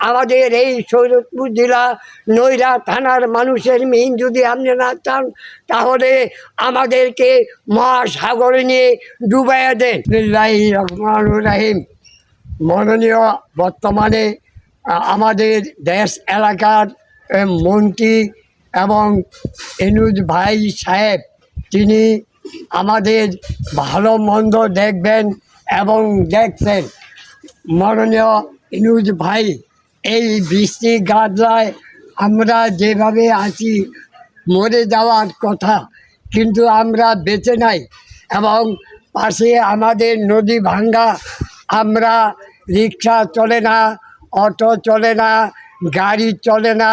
আমাদের এই শরীয়তপুর জেলা নৈরা থানার মানুষের মিহিন যদি আপনি না চান তাহলে আমাদেরকে মহাসাগরে নিয়ে ডুবাইয়া দেন। বিসমিল্লাহির রহমানির রহিম। মাননীয় বর্তমানে আমাদের দেশ এলাকার মন্ত্রী এবং ইনুজ ভাই সাহেব তিনি আমাদের ভালো মন্দ দেখবেন এবং দেখছেন। মাননীয় ইনুজ ভাই, এই বৃষ্টি গাদলায় আমরা যেভাবে আছি মরে যাওয়ার কথা, কিন্তু আমরা বেঁচে নাই। এবং পাশে আমাদের নদী ভাঙ্গা, আমরা রিক্সা চলে না, অটো চলে না, গাড়ি চলে না,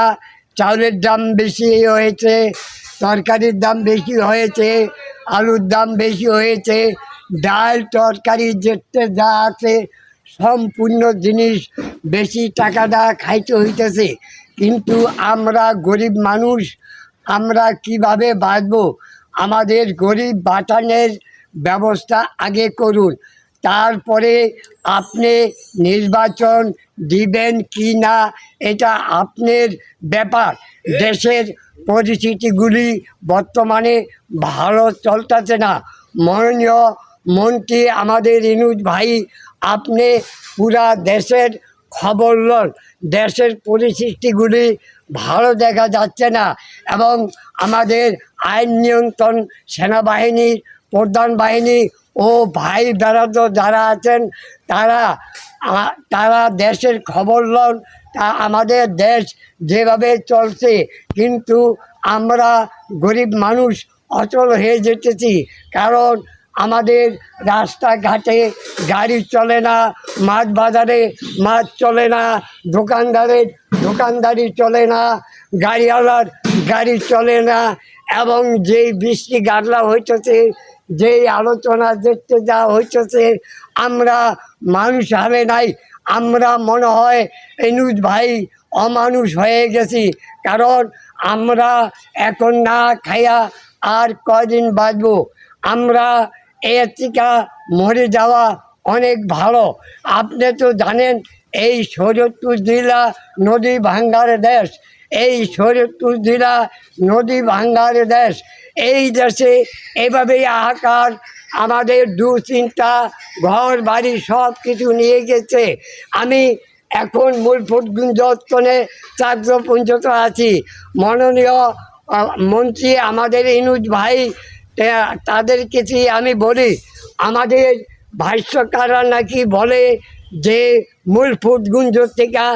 চাউলের দাম বেশি হয়েছে, তরকারির দাম বেশি হয়েছে, আলুর দাম বেশি হয়েছে, ডাল তরকারি যেতে যা আছে সম্পূর্ণ জিনিস বেশি টাকাটা খাইতে হইতেছে। কিন্তু আমরা গরিব মানুষ, আমরা কিভাবে বাঁচব? আমাদের গরিব বাঁচানোর ব্যবস্থা আগে করুন, তারপরে আপনি নির্বাচন দিবেন কি না এটা আপনার ব্যাপার। দেশের পরিস্থিতিগুলি বর্তমানে ভালো চলতেছে না। মাননীয় মন্ত্রী আমাদের ইনুজ ভাই, আপনি পুরা দেশের খবর লন। দেশের পরিস্থিতিগুলি ভালো দেখা যাচ্ছে না এবং আমাদের আইন নিয়ন্ত্রণ সেনাবাহিনীর প্রধান বাহিনী ও ভাই বেড়াতো যারা আছেন তারা দেশের খবর লন। তা আমাদের দেশ যেভাবে চলছে, কিন্তু আমরা গরিব মানুষ অচল হয়ে যেতেছি। কারণ আমাদের রাস্তাঘাটে গাড়ি চলে না, মাছ বাজারে মাছ চলে না, দোকানদারি চলে না, গাড়িওয়ালার গাড়ি চলে না। এবং যেই বৃষ্টি গাদলা হইতেছে, যেই আলোচনা দেখতে যা হইতেছে, আমরা মানুষ হবে নাই। আমরা মনে হয় ইনুজ ভাই অমানুষ হয়ে গেছি। কারণ আমরা এখন না খাইয়া আর কয়দিন বাঁচব? আমরা এর থেকে মরে যাওয়া অনেক ভালো। আপনি তো জানেন এই শরীয়তপুর জেলা নদী ভাঙ্গার দেশ, এই শরীয়তপুর জেলা নদী ভাঙ্গার দেশ। এই দেশে এভাবেই হাহাকার, আমাদের দুশ্চিন্তা, ঘর বাড়ি সব কিছু নিয়ে গেছে। আমি এখন মূলফুটগঞ্জ অঞ্চলে 450 আছি। মাননীয় মন্ত্রী আমাদের ইনুজ ভাই, তাদের কিছু আমি বলি, আমাদের ভাষ্যকাররা নাকি বলে যে মূলফুটগঞ্জ থেকে